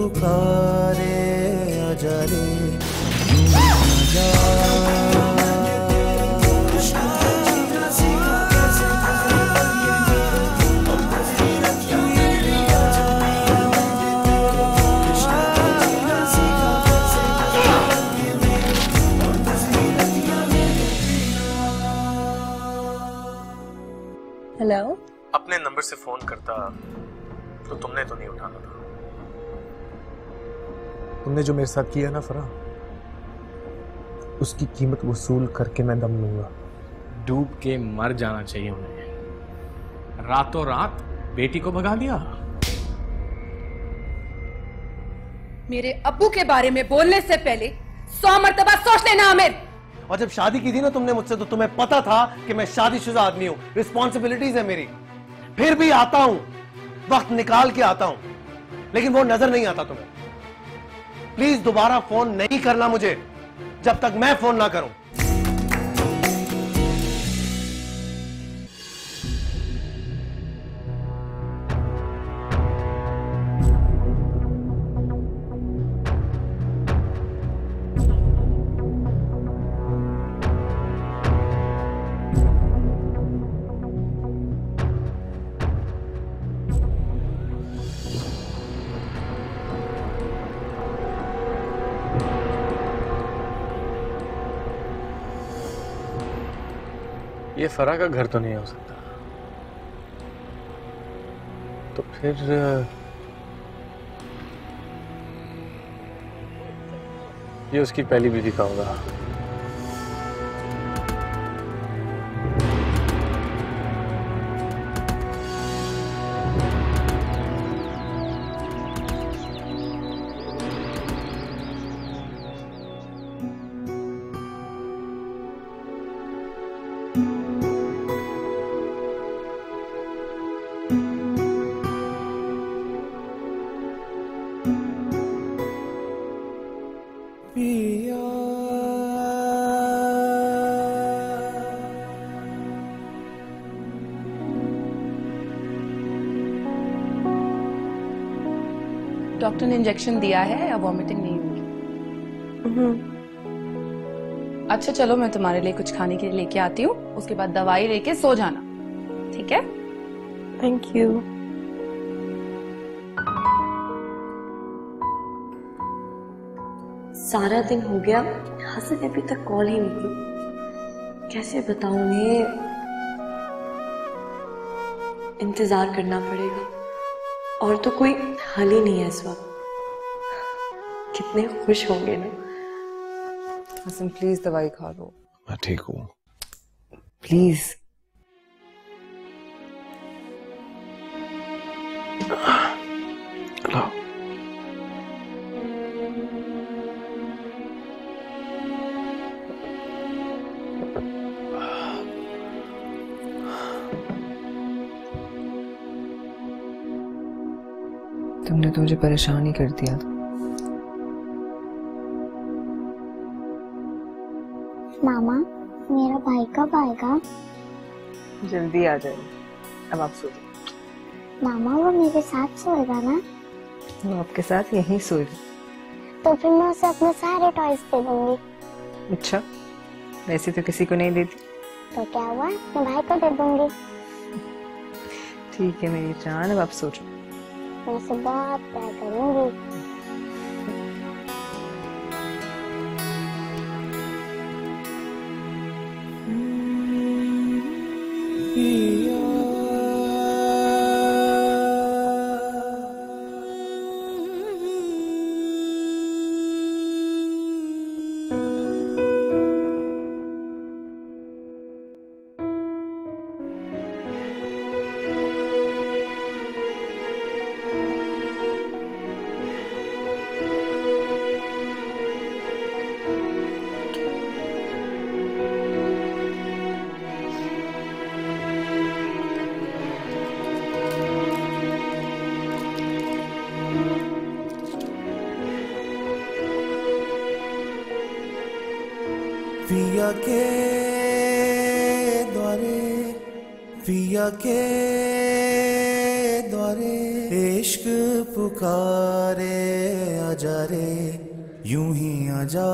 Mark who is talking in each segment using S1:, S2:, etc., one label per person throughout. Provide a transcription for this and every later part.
S1: पुकारे आजा रे आजा।
S2: हेलो।
S3: अपने नंबर से फोन करता तो तुमने तो नहीं उठाना था।
S4: तुमने जो मेरे साथ किया ना फराह, उसकी कीमत वसूल करके मैं दम लूंगा।
S3: डूब के मर जाना चाहिए उन्हें। रातों रात बेटी को भगा दिया।
S5: मेरे अब्बू के बारे में बोलने से पहले 100 मर्तबा सोच लेना आमिर।
S6: और जब शादी की थी ना तुमने मुझसे, तो तुम्हें पता था कि मैं शादीशुदा आदमी हूं, रिस्पॉन्सिबिलिटीज है मेरी। फिर भी आता हूं, वक्त निकाल के आता हूं, लेकिन वो नजर नहीं आता तुम्हें। प्लीज दोबारा फोन नहीं करना मुझे जब तक मैं फोन ना करूं।
S3: ये फराह का घर तो नहीं हो सकता, तो फिर ये उसकी पहली बीवी का होगा।
S5: डॉक्टर ने इंजेक्शन दिया है, अब वॉमिटिंग नहीं होगी। अच्छा चलो, मैं तुम्हारे लिए कुछ खाने के लिए लेके आती हूँ, उसके बाद दवाई लेके सो जाना, ठीक है?
S2: Thank you. सारा दिन हो गया, हसन अभी तक कॉल ही नहीं की। कैसे बताऊं, ये इंतजार करना पड़ेगा और तो कोई हल ही नहीं है इस वक्त। कितने खुश होंगे ना।
S7: हसन प्लीज दवाई खा लो।
S4: मैं ठीक हूँ।
S7: प्लीज।
S4: लो।
S7: तुमने तो मुझे परेशान ही कर दिया था।
S8: मामा, मेरा भाई कब आएगा?
S7: जल्दी आ जाए। अब आप सो जाओ।
S8: मामा, वो मेरे साथ सोएगा ना?
S7: वो आपके साथ यहीं सोएगा।
S8: तो फिर मैं उसे अपने सारे टॉयज दे दूंगी।
S7: अच्छा, वैसे तो किसी को नहीं देती।
S8: तो क्या हुआ, मैं भाई को दे दूंगी।
S7: ठीक है मेरी जान, अब आप सो जाओ।
S8: मैं उसे बहुत प्यार करूंगी।
S1: पिया के द्वारे, पिया के द्वारे इश्क पुकारे आजा रे यूं ही आजा।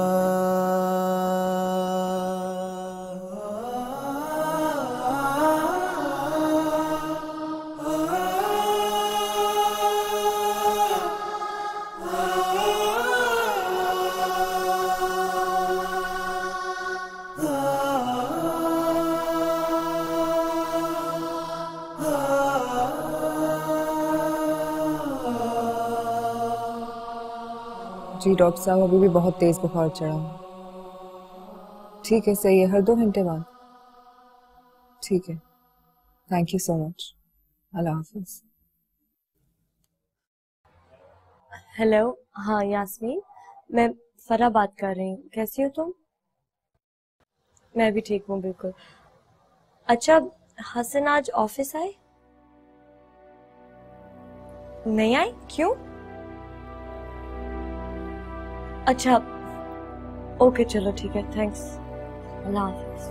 S7: जी डॉक्टर साहब, अभी भी बहुत तेज बुखार चढ़ा। ठीक है, सही है, हर 2 घंटे बाद। ठीक है, thank you so much. Allah Hafiz.
S2: Hello, हाँ यास्मीन, मैं फरा बात कर रही हूँ। कैसी हो तुम? मैं भी ठीक हूँ, बिल्कुल। अच्छा, हसन आज ऑफिस आए? नहीं आए? क्यों? अच्छा, ओके, चलो ठीक है, थैंक्स। अल्लाह हाफिज।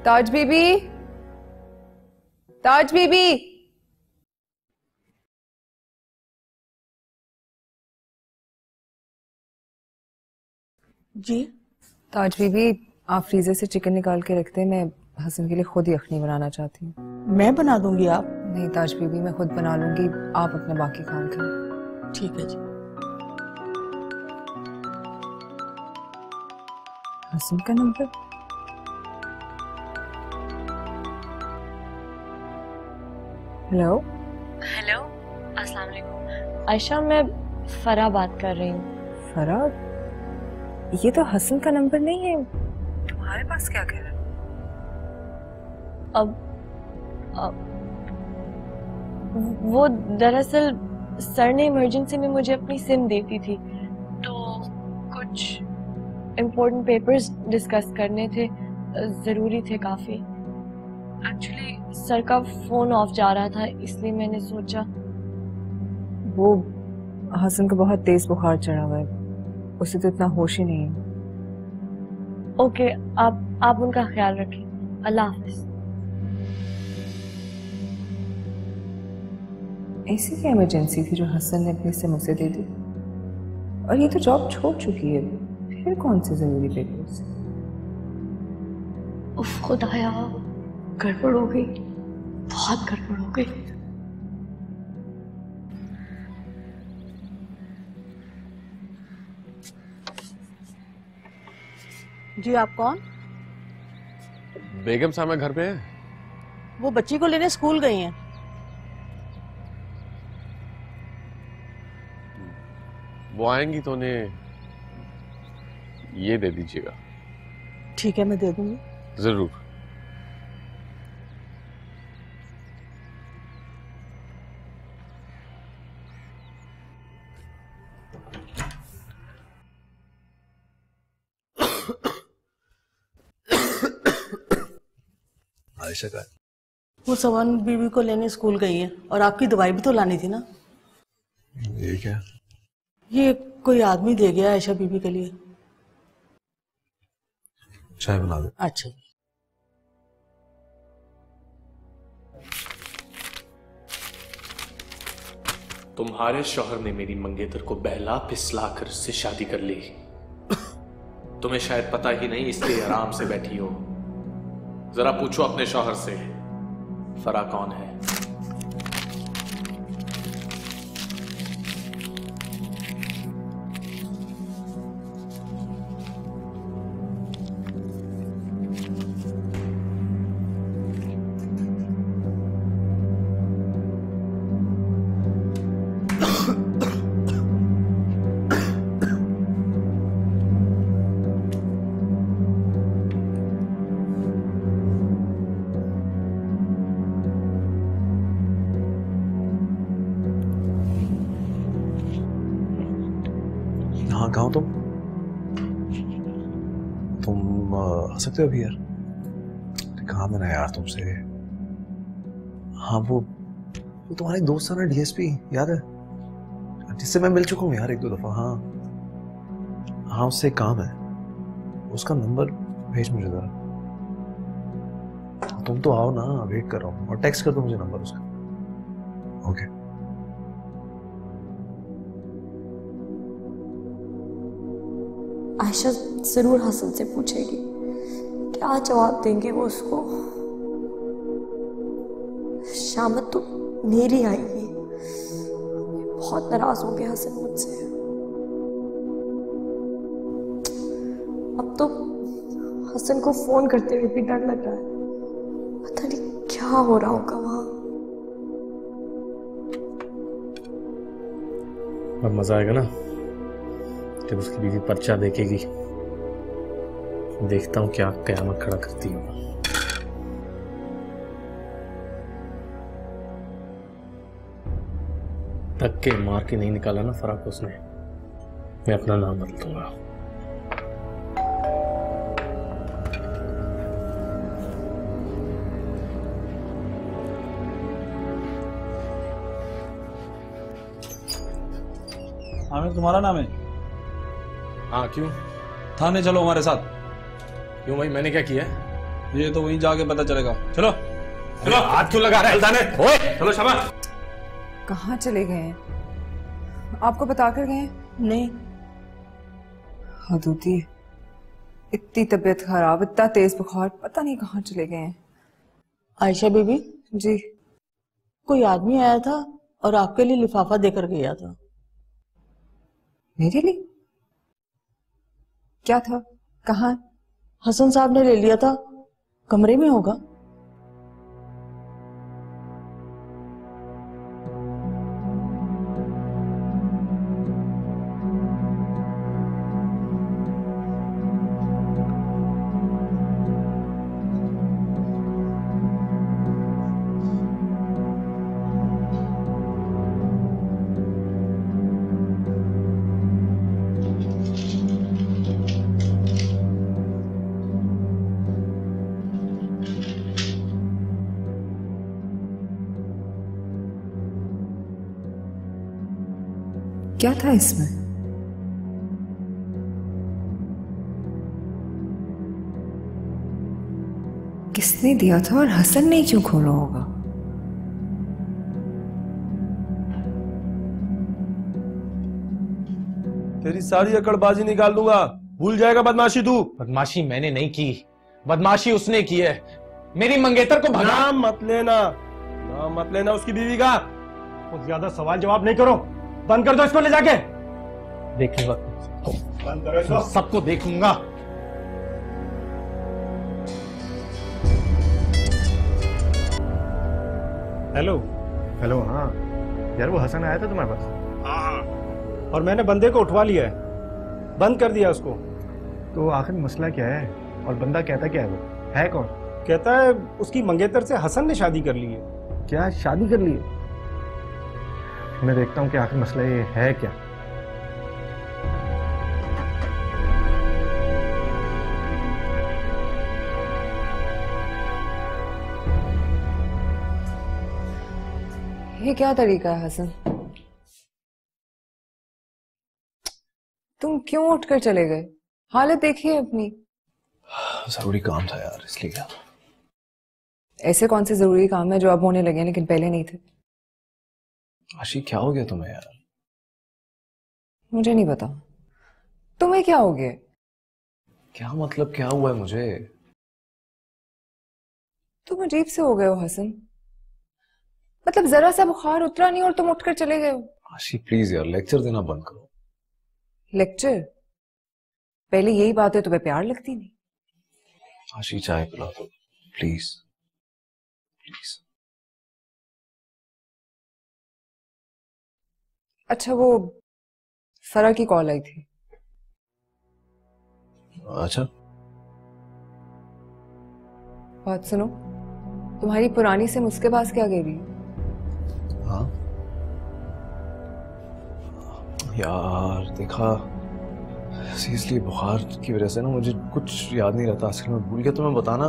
S7: ताज बीबी, ताज बीबी।
S9: जी
S7: ताज बीबी, आप फ्रीजर से चिकन निकाल के रखते हैं, मैं हसन के लिए खुद ही यखनी बनाना चाहती हूँ।
S9: मैं बना दूंगी। आप?
S7: नहीं ताज बीबी, मैं खुद बना लूंगी, आप अपने बाकी काम करें।
S9: ठीक है जी।
S7: हसन का नंबर? हेलो
S2: हेलो, अस्सलाम वालेकुम। आयशा, मैं फरा बात कर रही हूँ।
S7: फरा? ये तो हसन का नंबर नहीं है, तुम्हारे पास क्या कह रहा है?
S2: अब वो दरअसल सर ने इमरजेंसी में मुझे अपनी सिम देती थी, तो कुछ इम्पोर्टेंट पेपर्स डिस्कस करने थे, ज़रूरी थे काफ़ी। एक्चुअली सर का फ़ोन ऑफ जा रहा था, इसलिए मैंने सोचा।
S7: वो हसन को बहुत तेज बुखार चढ़ा हुआ है, उसे तो इतना होश ही नहीं है।
S2: ओके, आप उनका ख्याल रखें। अल्लाह हाफिज़।
S7: ऐसी क्या इमरजेंसी थी जो हसन ने अपनी सिम उसे दे दी? और ये तो जॉब छोड़ चुकी है, फिर कौन से जरूरी पेपर्स?
S2: उफ खुदाया, गड़बड़ हो गई, बहुत गड़बड़ हो गई।
S9: जी आप कौन?
S10: बेगम साहब घर पे है?
S9: वो बच्ची को लेने स्कूल गई हैं।
S10: वो आएंगी तो उन्हें ये दे दीजिएगा।
S9: ठीक है, मैं दे दूंगी।
S10: जरूर।
S6: आयशा का
S9: वो सवन बीबी को लेने स्कूल गई हैं, और आपकी दवाई भी तो लानी थी ना।
S6: ये क्या?
S9: ये कोई आदमी दे गया आयशा बीबी के लिए।
S6: चाय बना दो।
S9: अच्छा।
S3: तुम्हारे शौहर ने मेरी मंगेतर को बहला फिसला कर उससे शादी कर ली। तुम्हें शायद पता ही नहीं, इसलिए आराम से बैठी हो। जरा पूछो अपने शौहर से, फरा कौन है?
S6: हाँ, कहाँ हो तुम आ सकते हो अभी यार? कहाँ मैंने यार तुमसे। हाँ, वो तुम्हारी दोस्त है ना, डीएसपी, याद है? जिससे मैं मिल चुका हूँ यार 1-2 दफा। हाँ हाँ, उससे काम है, उसका नंबर भेज मुझे जरा। तुम तो आओ ना, वेट कर रहा हूँ, और टेक्स्ट कर दो मुझे नंबर उसका।
S4: ओके।
S2: आयशा जरूर हसन से पूछेगी, क्या जवाब देंगे वो उसको। शामत तो मेरी आएगी, बहुत नाराज होंगे हसन मुझसे। अब तो हसन को फोन करते हुए भी डर लग रहा है, पता नहीं क्या हो रहा होगा वहां।
S3: अब मजा आएगा ना जब उसकी बीवी पर्चा देखेगी। देखता हूं क्या कयामत खड़ा करती हूँ। धक्के मार के नहीं निकाला ना फराक उसने, मैं अपना नाम बदल दूंगा।
S11: आमिर तुम्हारा नाम है?
S3: हाँ क्यों?
S11: थाने चलो हमारे साथ।
S3: क्यों भाई, मैंने क्या किया है?
S11: ये तो वहीं जाके पता चलेगा। चलो
S3: चलो। हाथ क्यों लगा रहे हल्दाने? ओए चलो शाबाश।
S7: कहाँ चले गए हैं? आपको बता कर गए हैं?
S9: नहीं।
S7: हद होती है, इतनी तबीयत खराब, इतना तेज बुखार, पता नहीं कहाँ चले गए हैं।
S9: आयशा बीबी
S7: जी,
S9: कोई आदमी आया था और आपके लिए लिफाफा देकर गया था।
S7: मेरे लिए? क्या था? कहाँ?
S9: हसन साहब ने ले लिया था, कमरे में होगा।
S7: क्या था इसमें? किसने दिया था और हसन ने क्यों खोला होगा?
S6: तेरी सारी अकड़बाजी निकाल दूंगा, भूल जाएगा बदमाशी तू।
S3: बदमाशी मैंने नहीं की, बदमाशी उसने की है। मेरी मंगेतर को भगा।
S6: नाम मत लेना, नाम मत लेना उसकी बीवी का।
S12: कुछ ज्यादा सवाल जवाब नहीं करो, बंद कर दो इसको ले जाके।
S3: देखूंगा,
S12: बंद करो इसको।
S3: सबको देखूंगा।
S12: Hello
S4: hello. हाँ यार, वो हसन आया था तुम्हारे पास?
S12: हाँ, और मैंने बंदे को उठवा लिया है, बंद कर दिया उसको।
S4: तो आखिर मसला क्या है और बंदा कहता क्या है? वो है कौन?
S12: कहता है उसकी मंगेतर से हसन ने शादी कर ली है।
S4: क्या शादी कर ली है? मैं देखता हूँ कि आखिर मसला ये है क्या।
S7: ये क्या तरीका है हसन? तुम क्यों उठकर चले गए? हालत देखिए अपनी।
S4: जरूरी काम था यार, इसलिए क्या।
S7: ऐसे कौन से जरूरी काम है जो अब होने लगे लेकिन पहले नहीं थे?
S4: आशी क्या हो गया तुम्हें यार?
S7: मुझे नहीं पता, तुम्हें क्या हो गया?
S4: क्या मतलब क्या हुआ है मुझे?
S7: तुम अजीब से हो गए हो हसन, मतलब जरा सा बुखार उतरा नहीं और तुम उठकर चले गए हो।
S4: आशी प्लीज यार, लेक्चर देना बंद करो।
S7: लेक्चर? पहले यही बात है तुम्हें प्यार लगती नहीं।
S4: आशी चाय पिला दो प्लीज प्लीज।
S7: अच्छा, वो सरा की कॉल आई थी।
S4: अच्छा,
S7: बात सुनो, तुम्हारी पुरानी सिम उसके पास क्या गई?
S4: हाँ यार, देखा सीरियसली बुखार की वजह से ना मुझे कुछ याद नहीं रहता, असल में भूल गया तुम्हें बताना।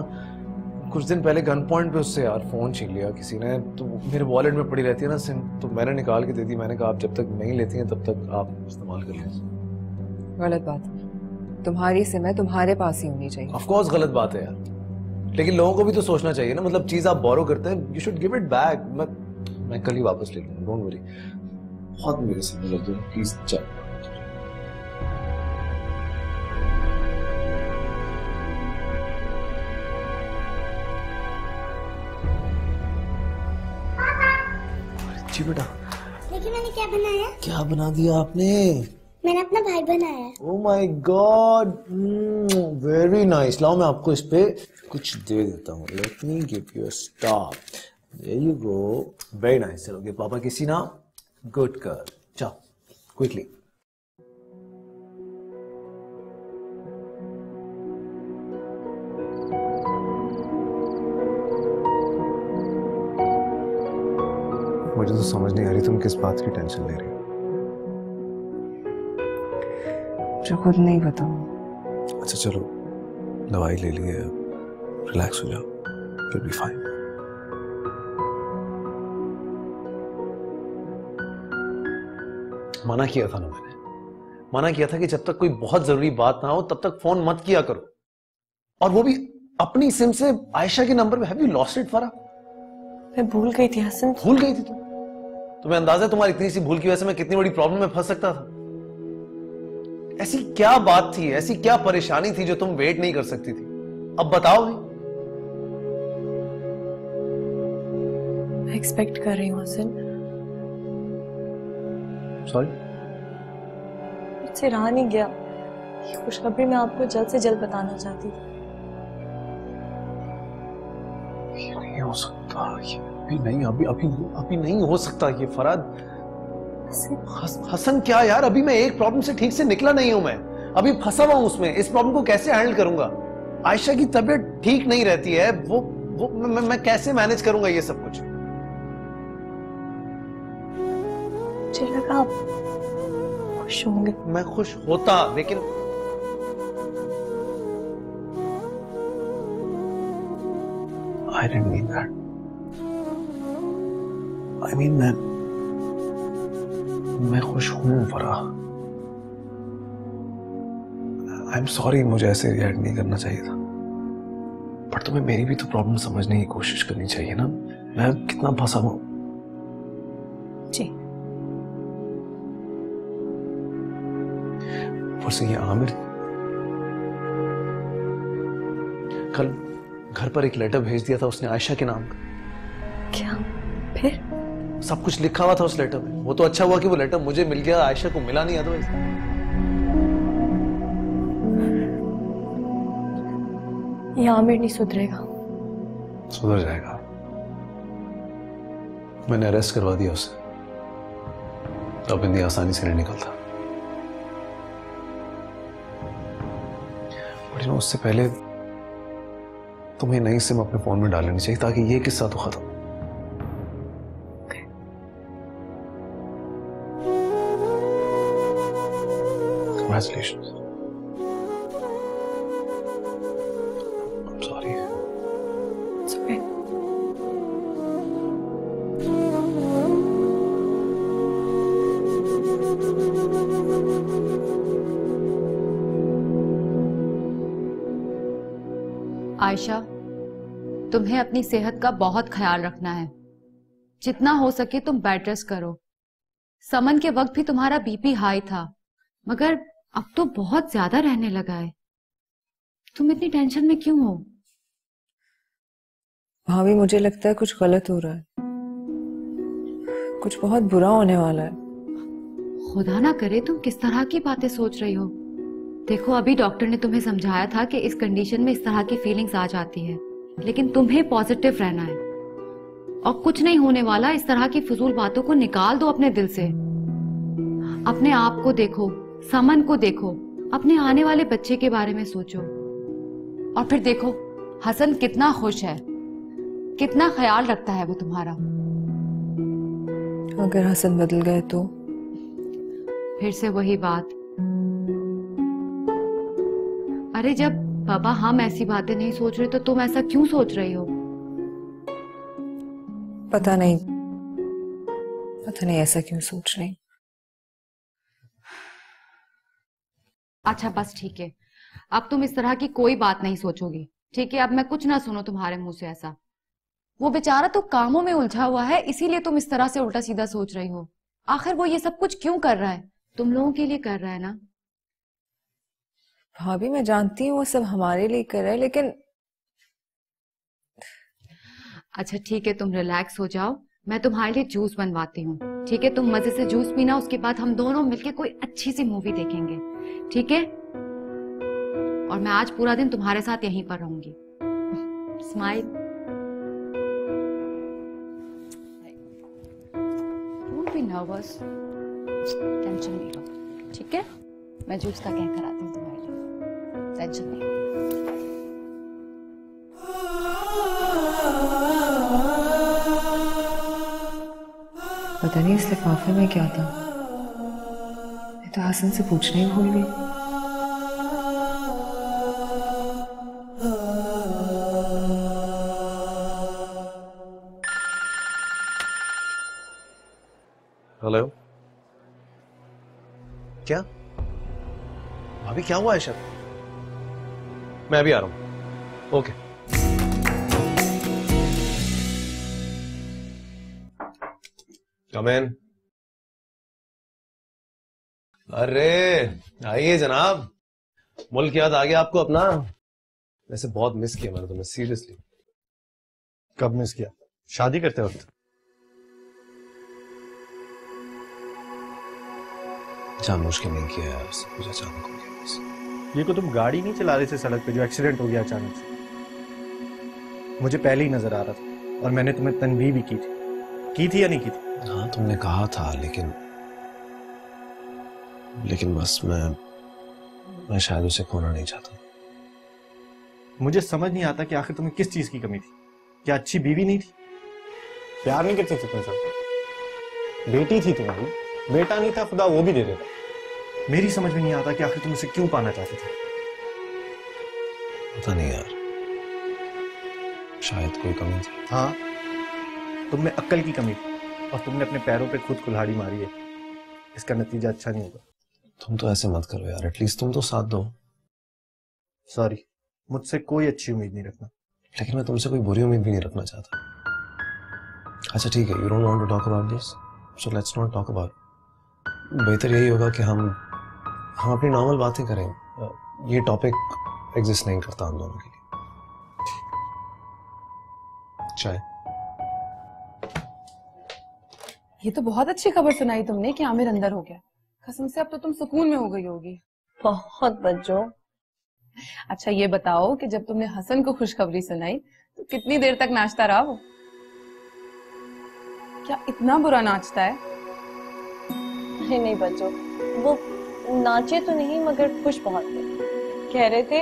S4: कुछ दिन पहले गन पॉइंट पे उससे यार फोन छीन लिया किसी ने, तो मेरे वॉलेट में पड़ी रहती है ना सिम, तो मैंने निकाल के दे दी। मैंने कहा आप जब तक नहीं लेती हैं तब तक आप इस्तेमाल कर लें।
S7: गलत बात, तुम्हारी सिम है, तुम्हारे पास ही होनी चाहिए।
S4: ऑफ कोर्स गलत बात है यार, लेकिन लोगों को भी तो सोचना चाहिए ना, मतलब चीज आप बोरो करते हैं, you should give it back. मैं कल ही वापस ले लूंगा, डोंट वरी। बहुत मेरे से मिल दो प्लीज, चल। जी बेटा।
S8: देखिए मैंने क्या बनाया।
S4: क्या बना दिया आपने?
S8: मैंने अपना भाई बनाया।
S4: Oh my god, very nice. लाओ मैं आपको इस पे कुछ दे देता हूँ। Let me give you a star. There you go, very nice. चलोगे पापा किसी ना, गुड गर्ल। चलो क्विकली। मुझे तो समझ नहीं आ रही तुम किस बात की टेंशन ले रही हो।
S7: मुझे खुद नहीं पता।
S4: अच्छा चलो, दवाई ले लिए, रिलैक्स हो जाओ, you'll be fine। मना किया था ना मैंने, मना किया था कि जब तक कोई बहुत जरूरी बात ना हो तब तक फोन मत किया करो, और वो भी अपनी सिम से आयशा के नंबर पे। हैव यू लॉस्ट इट फरा?
S2: मैं भूल गई थी हसन।
S4: भूल गई थी तुम? तुम्हें अंदाजा है तुम्हारी इतनी सी भूल की वजह से मैं कितनी बड़ी प्रॉब्लम में फंस सकता था? ऐसी क्या बात थी, ऐसी क्या परेशानी थी जो तुम वेट नहीं कर सकती थी? अब बताओ भी।
S2: मैं एक्सपेक्ट कर रही हूँ हसन।
S4: सॉरी,
S2: मुझसे रहा नहीं गया। ये खुशखबरी मैं आपको जल्द से जल्द बताना चाहती थी।
S4: ये नहीं हो सकता, ये अभी नहीं हो सकता ये फराद। हसन क्या यार, अभी मैं एक प्रॉब्लम से ठीक से निकला नहीं हूं। मैं अभी फंसा हुआ हूं उसमें। इस प्रॉब्लम को कैसे हैंडल करूंगा? आयशा की तबीयत ठीक नहीं रहती है, वो मैं कैसे मैनेज करूंगा ये सब कुछ?
S2: मुझे लगा आप खुश होंगे।
S4: मैं खुश होता, लेकिन I didn't mean that. I mean मैं खुश हूं फरा। I'm sorry, मुझे ऐसे रिएक्ट नहीं करना चाहिए था, पर तुम्हें मेरी भी तो प्रॉब्लम समझने की कोशिश करनी चाहिए ना। मैं कितना फंसा हुआ।
S2: जी।
S4: ऊपर से ये आमिर कल घर पर एक लेटर भेज दिया था उसने आयशा के नाम का।
S2: क्या? फिर?
S4: सब कुछ लिखा हुआ था उस लेटर में। वो तो अच्छा हुआ कि वो लेटर मुझे मिल गया, आयशा को मिला नहीं। अदरवाइज
S2: ये आमिर नहीं सुधरेगा।
S4: सुधर जाएगा। मैंने अरेस्ट करवा दिया उसे, अब इतनी आसानी से नहीं निकलता। बट उससे पहले तुम्हें नई सिम अपने फोन में डालनी चाहिए ताकि ये किस्सा तो खत्म। Congratulations. I'm sorry.
S2: It's okay.
S5: Ayesha, तुम्हें अपनी सेहत का बहुत ख्याल रखना है। जितना हो सके तुम बेड रेस्ट करो। समन के वक्त भी तुम्हारा बीपी हाई था, मगर अब तो बहुत ज्यादा रहने लगा है। तुम इतनी टेंशन में क्यों हो?
S7: भाभी, मुझे लगता है कुछ गलत हो रहा है, कुछ बहुत बुरा होने वाला है।
S5: खुदा ना करे तुम किस तरह की बातें सोच रही हो। देखो, अभी डॉक्टर ने तुम्हें समझाया था कि इस कंडीशन में इस तरह की फीलिंग्स आ जाती है, लेकिन तुम्हें पॉजिटिव रहना है और कुछ नहीं होने वाला। इस तरह की फिजूल बातों को निकाल दो अपने दिल से। अपने आप को देखो, समन को देखो, अपने आने वाले बच्चे के बारे में सोचो, और फिर देखो हसन कितना खुश है, कितना ख्याल रखता है वो तुम्हारा।
S7: अगर हसन बदल गए तो?
S5: फिर से वही बात। अरे जब बाबा हम ऐसी बातें नहीं सोच रहे तो तुम ऐसा क्यों सोच रही हो?
S7: पता नहीं ऐसा क्यों सोच रही।
S5: अच्छा बस ठीक है, अब तुम इस तरह की कोई बात नहीं सोचोगी, ठीक है? अब मैं कुछ ना सुनूं तुम्हारे मुंह से ऐसा। वो बेचारा तो कामों में उलझा हुआ है, इसीलिए तुम इस तरह से उल्टा सीधा सोच रही हो। आखिर वो ये सब कुछ क्यों कर रहा है? तुम लोगों के लिए कर रहा है ना।
S7: भाभी मैं जानती हूँ वो सब हमारे लिए कर रहा है, लेकिन
S5: अच्छा ठीक है, तुम रिलैक्स हो जाओ, मैं तुम्हारे लिए जूस बनवाती हूँ। ठीक है, तुम मजे से जूस पीना, उसके बाद हम दोनों मिलके कोई अच्छी सी मूवी देखेंगे, ठीक है? और मैं आज पूरा दिन तुम्हारे साथ यहीं पर रहूंगी। Smile. Don't be nervous, tension नहीं लो, ठीक है? मैं जूस का कह कर आती हूँ तुम्हारे लिए, टेंशन नहीं।
S7: पता नहीं इस लिफाफे में क्या था, मैं तो हसन से पूछना ही भूल गई।
S6: हेलो, क्या भाभी क्या हुआ है? शर मैं अभी आ रहा हूं। ओके कम इन। अरे आइए जनाब, मुल्क याद आ गया आपको अपना? वैसे बहुत मिस किया मैंने तुम्हें, सीरियसली।
S12: कब मिस किया? शादी करते वक्त?
S6: जानबूझ के नहीं किया यार, सब कुछ अचानक हो गया बस।
S12: ये को तुम गाड़ी नहीं चला रहे थे सड़क पे जो एक्सीडेंट हो गया अचानक से? मुझे पहले ही नजर आ रहा था और मैंने तुम्हें तनबीह भी की थी या नहीं की थी?
S6: हाँ तुमने कहा था, लेकिन बस मैं शायद उसे खोना नहीं चाहता।
S12: मुझे समझ नहीं आता कि आखिर तुम्हें किस चीज की कमी थी। क्या अच्छी बीवी नहीं थी? प्यार नहीं करते थे तुम सब? बेटी थी तुम्हारी, बेटा नहीं था खुदा वो भी दे देता। मेरी समझ में नहीं आता कि आखिर तुम उसे क्यों पाना चाहते थे।
S6: पता नहीं यार, शायद कोई कमी थी।
S12: हाँ, तुम में अक्ल की कमी थी और तुमने अपने पैरों पे खुद कुल्हाड़ी मारी है। इसका नतीजा अच्छा नहीं होगा।
S6: तुम तो ऐसे मत करो यार, एटलीस्ट तुम तो साथ दो।
S12: सॉरी, मुझसे कोई अच्छी उम्मीद नहीं रखना।
S6: लेकिन मैं तुमसे कोई बुरी उम्मीद भी नहीं रखना चाहता। अच्छा ठीक है, you don't want to talk about this, so let's not talk about. बेहतर यही होगा कि हम अपनी नॉर्मल बातें करें। ये टॉपिक एग्जिस्ट नहीं करता हम दोनों के लिए। चाय।
S13: ये तो बहुत अच्छी खबर सुनाई तुमने कि आमिर अंदर हो गया। कसम से अब तो तुम सुकून में हो गई होगी।
S2: बहुत बच्चों।
S13: अच्छा ये बताओ कि जब तुमने हसन को खुशखबरी सुनाई तो कितनी देर तक नाचता रहा वो? क्या इतना बुरा नाचता है?
S2: नहीं बच्चों, वो नाचे तो नहीं मगर खुश बहुत थे। कह रहे थे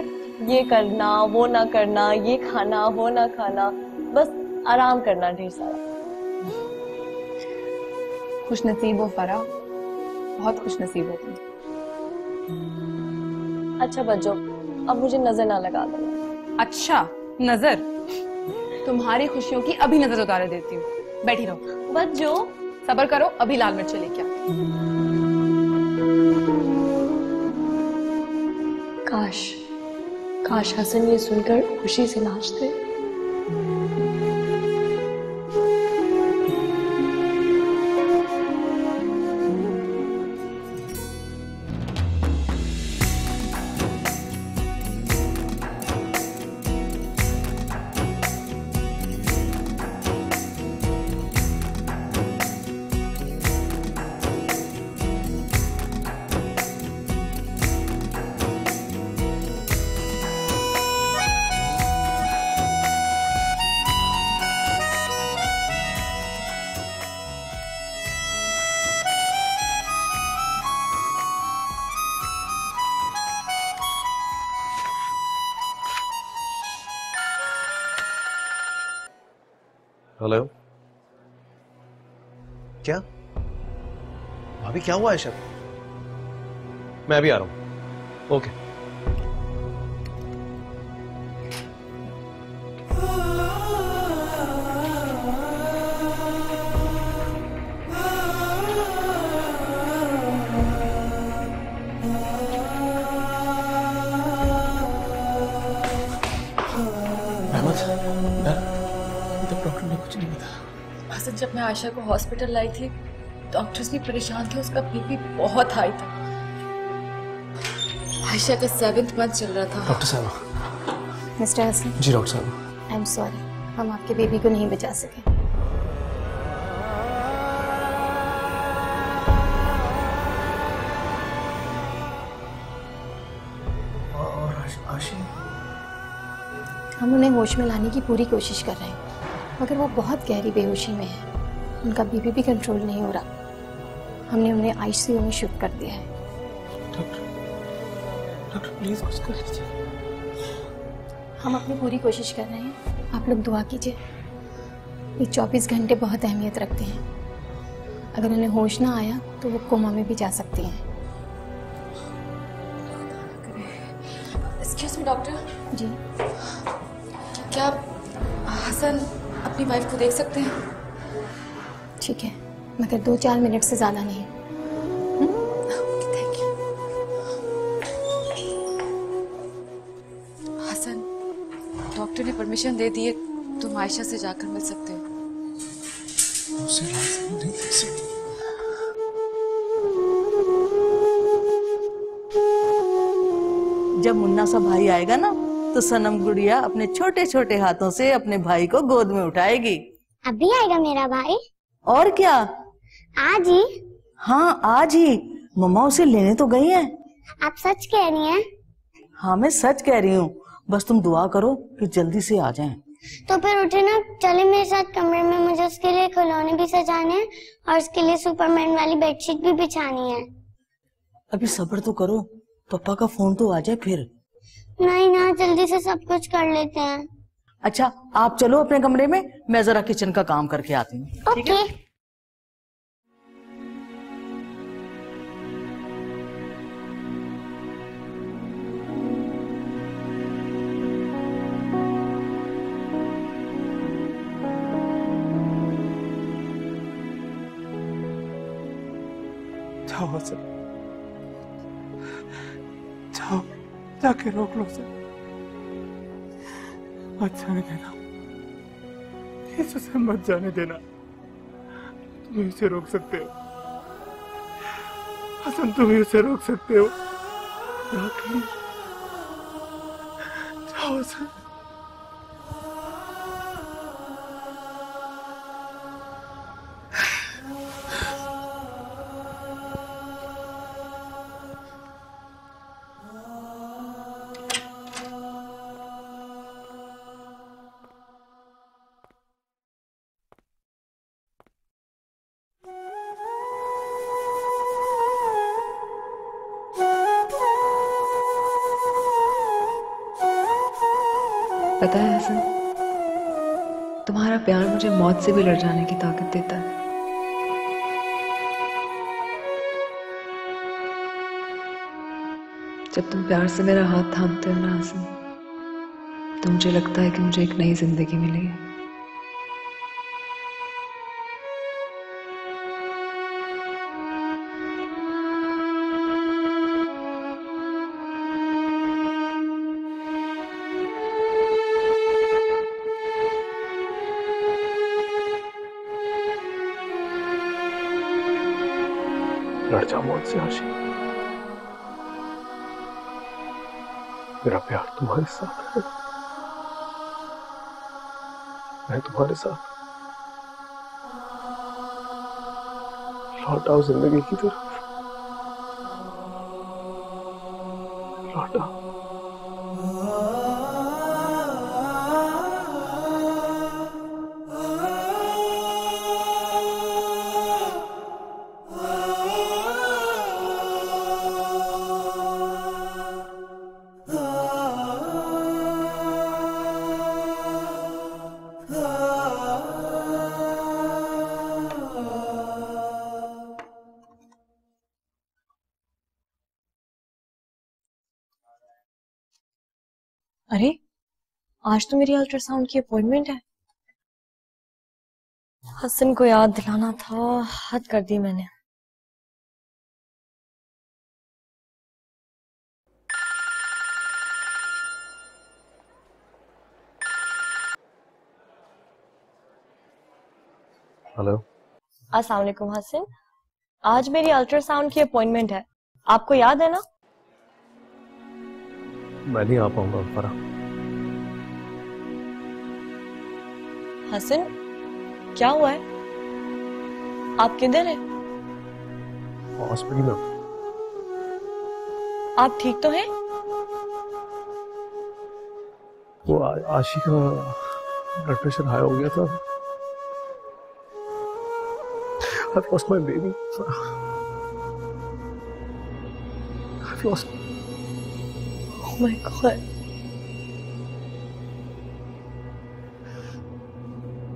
S2: ये करना वो ना करना, ये खाना वो ना खाना, बस आराम करना ढेर सारा।
S13: खुश नसीब हो फरा, बहुत खुश नसीब हो तुम।
S2: अच्छा बच्चों, अब मुझे नजर ना लगा देना।
S13: अच्छा नजर? तुम्हारी खुशियों की अभी नजर उतारे देती हूँ। बैठी रहो।
S2: बच्चों
S13: सब्र करो, अभी लाल मिर्च लेके आओ।
S2: काश हसन ये सुनकर खुशी से नाचते।
S6: हेलो, क्या भाभी क्या हुआ है? शर मैं अभी आ रहा हूं। ओके
S3: डॉक्टर ने
S12: कुछ नहीं पता।
S2: हसन, जब मैं आयशा को हॉस्पिटल लाई थी, डॉक्टर्स भी परेशान थे, उसका बीपी बहुत हाई था। आयशा का 7th मंथ चल रहा था।
S4: डॉक्टर साहब।
S14: मिस्टर हसन।
S4: जी डॉक्टर साहब।
S14: आई एम सॉरी, हम आपके बेबी को नहीं बचा सके।
S4: और आशी?
S14: हम उन्हें होश में लाने की पूरी कोशिश कर रहे हैं, मगर वो बहुत गहरी बेहोशी में है। उनका बीपी भी कंट्रोल नहीं हो रहा। हमने उन्हें आईसीयू में शिफ्ट कर दिया है।
S12: डॉक्टर प्लीज कुछ कर लीजिए।
S14: हम अपनी पूरी कोशिश कर रहे हैं, आप लोग दुआ कीजिए। ये 24 घंटे बहुत अहमियत रखते हैं। अगर उन्हें होश ना आया तो वो कोमा में भी जा सकती हैं।
S2: Excuse me doctor.
S14: जी।
S2: क्या आप हसन अपनी वाइफ को देख सकते हैं?
S14: ठीक है, मगर 2-4 मिनट से ज़्यादा नहीं।
S2: Thank you. हसन, डॉक्टर ने परमिशन दे दी है, तुम आयशा से जाकर मिल सकते हो।
S4: उसे नहीं देख सकती।
S9: जब मुन्ना सा भाई आएगा ना, तो सनम गुड़िया अपने छोटे छोटे हाथों से अपने भाई को गोद में उठाएगी।
S8: अभी आएगा मेरा भाई?
S9: और क्या,
S8: आज ही?
S9: हाँ आज ही। मम्मा उसे लेने तो गई हैं।
S8: आप सच कह रही हैं?
S9: हाँ मैं सच कह रही हूँ, बस तुम दुआ करो कि जल्दी से आ जाएं।
S8: तो फिर उठे ना, चले मेरे साथ कमरे में। मुझे उसके लिए खिलौने भी सजाने हैं और उसके लिए सुपरमैन वाली बेडशीट भी बिछानी है।
S9: अभी सब्र तो करो, पापा का फोन तो आ जाए फिर।
S8: नहीं ना, जल्दी से सब कुछ कर लेते हैं।
S9: अच्छा आप चलो अपने कमरे में, मैं जरा किचन का काम करके आती हूँ।
S8: ओके।
S12: जाओ सर, जाओ जाके रोक लो सर। मत जाने देना, इसे मत जाने देना। तुम ही उसे रोक सकते हो हसन, तुम ही उसे रोक सकते हो। जाओ सर।
S2: पता है हसन, तुम्हारा प्यार मुझे मौत से भी लड़ जाने की ताकत देता है। जब तुम प्यार से मेरा हाथ थामते हो ना हसन, तो मुझे लगता है कि मुझे एक नई जिंदगी मिली है।
S4: लड़ जा मौत से आशी, मेरा प्यार तुम्हारे साथ है, मैं तुम्हारे साथ। लौट आओ जिंदगी की तरफ, लौट आओ।
S2: अरे, आज तो मेरी अल्ट्रासाउंड की अपॉइंटमेंट है। हसन को याद दिलाना था, हद कर दी मैंने।
S4: हेलो।
S2: अस्सलाम वालेकुम हसन, आज मेरी अल्ट्रासाउंड की अपॉइंटमेंट है, आपको याद है ना?
S4: मैं नहीं आ पाऊंगा फरा।
S2: हसन, क्या हुआ है? आप किधर हैं?
S4: हॉस्पिटल में।
S2: आप ठीक तो हैं?
S4: वो आशी का ब्लड प्रेशर हाई हो गया था। I've lost my baby. I've lost.
S2: Oh my God.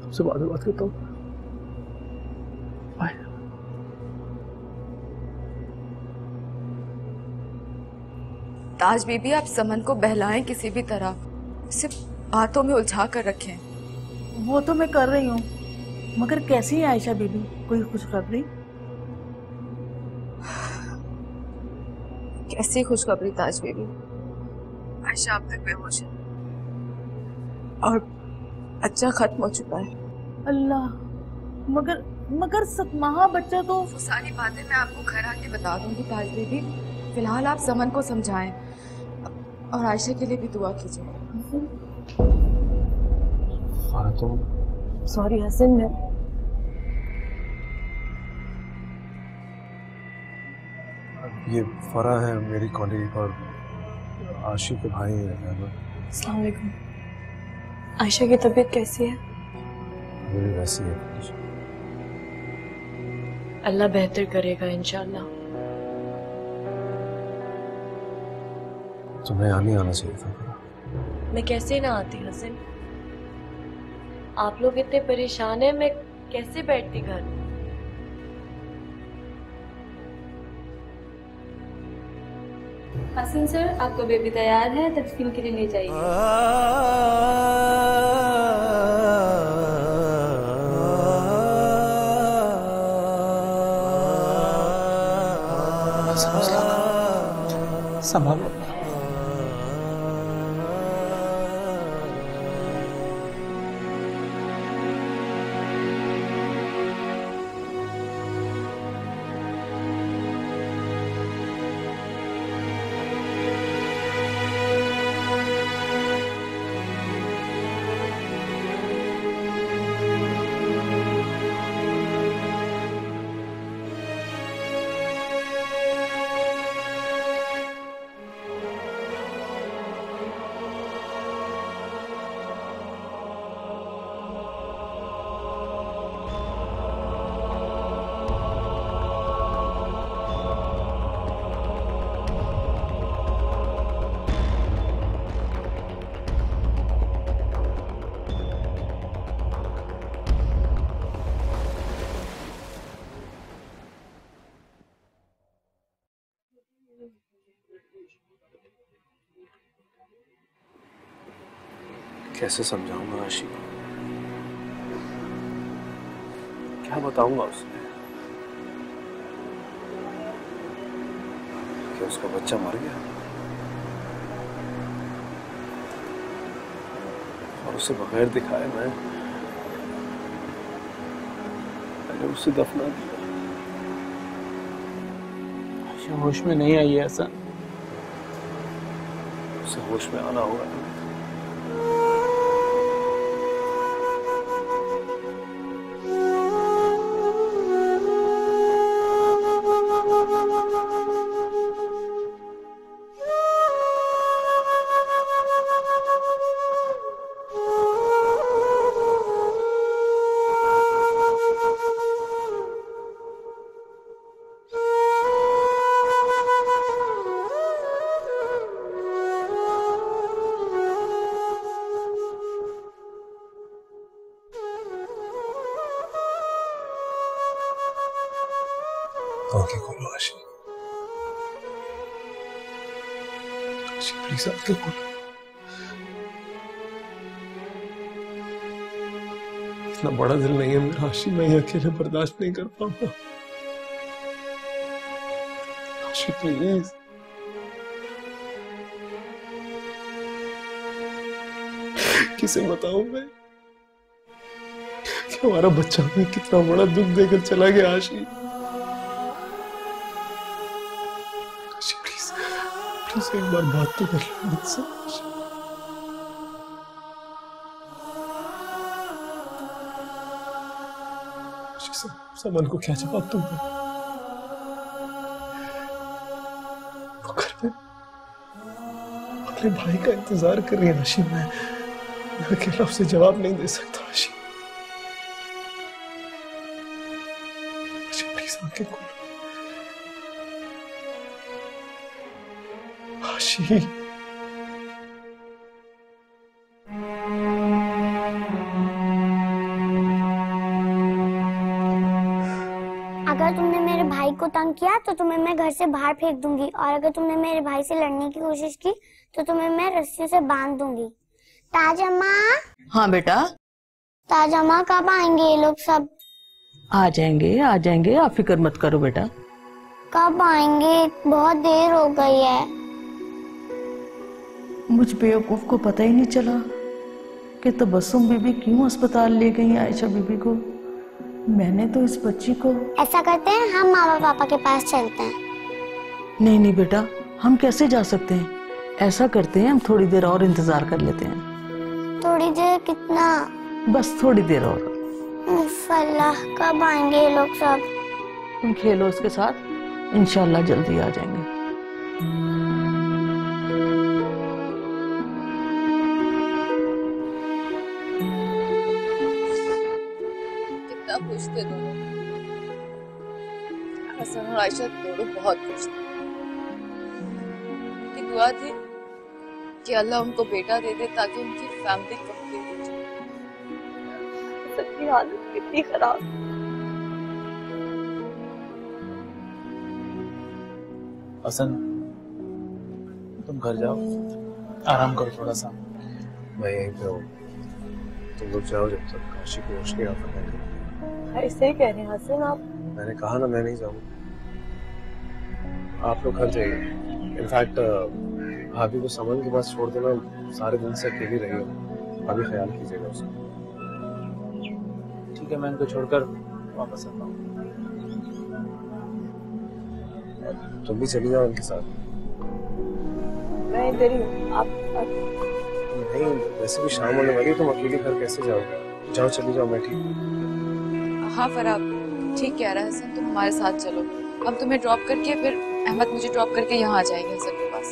S4: आपसे बाद में बात करता हूँ। बाय।
S5: ताज बीबी, आप समन को बहलाएं किसी भी तरह, सिर्फ बातों में उलझा कर रखें।
S9: वो तो मैं कर रही हूँ, मगर कैसी है आयशा बीबी? कोई खुशखबरी?
S5: कैसी खुशखबरी ताज बीबी? आयशा अब तक बेहोश है और बच्चा खत्म हो चुका है।
S9: अल्लाह, मगर मगर 7 माह बच्चा तो।
S5: वो सारी बातें मैं आपको घर आके बता दूंगी ताज बीबी। फिलहाल आप समन को समझाएं और आयशा के लिए भी दुआ कीजिए।
S2: सॉरी हसन, मैं
S4: ये फरा है मेरी कॉलीग और आशी के भाई है।
S2: अस्सलाम वालेकुम। आयशा की तबीयत कैसी है?
S4: मेरी वैसी है।
S2: अल्लाह बेहतर करेगा इंशाल्लाह।
S4: तुम्हें आने आना चाहिए था।
S2: मैं कैसे ना आती हसन? आप लोग इतने परेशान हैं, मैं कैसे बैठती घर?
S14: हसन सर, आपका बेबी तैयार है, तदफीन के लिए ले जाइए।
S11: संभालो।
S4: कैसे समझाऊंगा आशी को? क्या बताऊंगा उसे कि उसका बच्चा मर गया और उसे बगैर दिखाए मैंने उसे दफना दिया।
S11: आयशा होश में नहीं आई है ऐसा।
S4: उसे होश में आना होगा। आंखें खोलो आशी। आशी प्लीज आंखें खोलो। इतना बड़ा दिल नहीं है मेरा आशी, मैं ये अकेले बर्दाश्त नहीं कर पाऊंगा। आशी प्लीज। किसे बताऊं मैं कि
S11: हमारा बच्चा हमें कितना बड़ा दुख देकर चला गया। आशी प्लीज प्लीज एक बार बात तो कर लो मुझसे। समन को क्या जवाब दूंगा? वो घर में अपने भाई का इंतजार कर रही है आशी। मैं अकेला उसे जवाब नहीं दे सकता। आशी प्लीज आंखें खोलो। आशी
S8: अगर तुमने मेरे भाई को तंग किया तो तुम्हें मैं घर से बाहर फेंक दूंगी, और अगर तुमने मेरे भाई से लड़ने की कोशिश की तो तुम्हें मैं रस्सियों से बांध दूंगी। ताजम्मा।
S9: हाँ बेटा।
S8: ताजम्मा कब आएंगे ये लोग सब?
S9: आ जाएंगे आप फिक्र मत करो बेटा।
S8: कब आएंगे? बहुत देर हो गई है।
S9: मुझ बेवकूफ को पता ही नहीं चला कि तबस्सुम बीबी क्यों अस्पताल ले गई आयशा बीबी को। मैंने तो इस बच्ची को। ऐसा करते हैं हम मामा पापा के पास चलते हैं। नहीं बेटा, हम कैसे जा सकते हैं? ऐसा करते हैं हम थोड़ी देर और इंतजार कर लेते हैं।
S8: थोड़ी देर कितना?
S9: बस थोड़ी देर और।
S8: अल्लाह कब आएंगे ये लोग सब?
S9: तुम खेलो उसके साथ, इंशाल्लाह जल्दी आ जाएंगे।
S15: कितना खुश थे दोनों, हसन और आयशा दोनों बहुत खुश थे। उनकी दुआ थी कि अल्लाह उनको बेटा दे दे ताकि उनकी फैमिली कंप्लीट हो जाए। सबकी हालत कितनी खराब।
S11: हसन तुम घर जाओ, आराम करो थोड़ा सा।
S4: मैं यहीं पे हूँ, तुम लोग जाओ जब तक काशी को होश नहीं आता।
S2: ऐसे ही कह रहे हैं हसन आप?
S4: मैंने कहा ना मैं नहीं जाऊँगा, आप लोग घर जाइए। इनफैक्ट भाभी को समन के पास छोड़ देना, सारे दिन से अकेली रही हो, अभी ख्याल कीजिएगा उसका।
S11: ठीक है, मैं इनको छोड़कर वापस आता हूँ।
S4: तुम भी चली जाओ उनके साथ।
S2: मैं इधर ही हूँ, आप
S4: नहीं, वैसे भी शाम होने वाली है, तुम अकेली घर कैसे जाओगे? जाओ चली जाओ, मैं ठीक हूँ।
S15: हाँ फराब ठीक कह रहा है हसन, तुम हमारे साथ चलो। हम तुम्हें ड्रॉप करके फिर अहमद मुझे ड्रॉप करके यहाँ आ जाएंगे हसन के पास।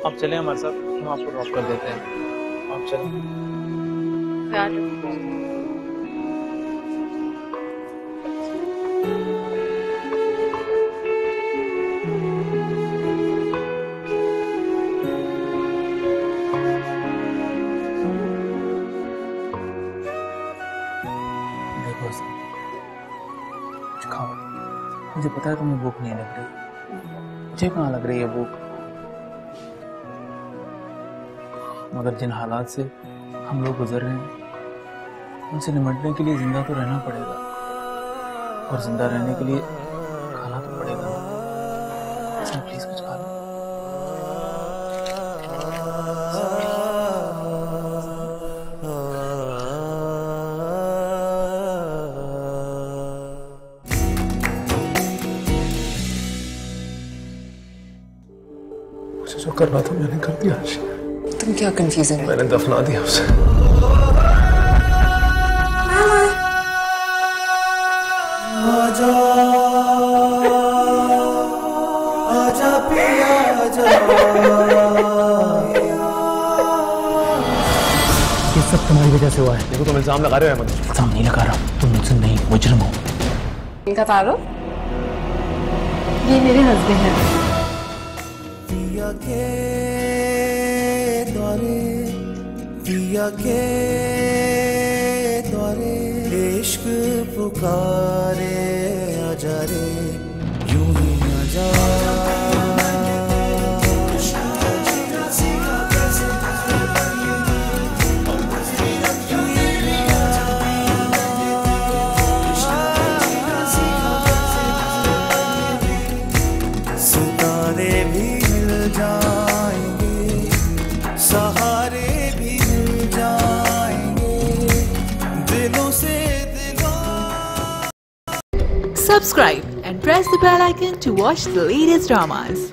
S11: आप चले हमारे साथ, हम आपको ड्रॉप कर देते हैं। आप चलो।
S15: ख्याल रखो।
S11: देखो हसन, कुछ खाओ। मुझे पता है तुम्हें भूख नहीं लग रही, मुझे कहाँ लग रही है भूख। मगर जिन हालात से हम लोग गुजर रहे हैं, उनसे निपटने के लिए जिंदा तो रहना पड़ेगा, और जिंदा रहने के लिए खाना तो पड़ेगा। ऐसा प्लीज कुछ खा लो। मुझे जो करना था मैंने कर दिया।
S7: तुम क्या कंफ्यूजन है?
S11: मैंने दफना दिया उसे।
S1: आजा आजा पिया आजा।
S11: ये सब तुम्हारी वजह से हुआ है।
S4: देखो तुम इल्जाम लगा रहे हो अहमद।
S11: इल्जाम नहीं लगा रहा, तुम मुझसे नहीं, मुजरिम हो।
S13: इनका तारुफ, ये मेरे हस्बैंड हैं।
S1: पिया के द्वारे, पिया के द्वारे इश्क पुकारे, आजा रे यूं ही आजा। सितारे भी मिल जाएंगे, सहारे भी मिल जाएंगे, दिलों से
S16: subscribe and press the bell icon to watch the latest dramas.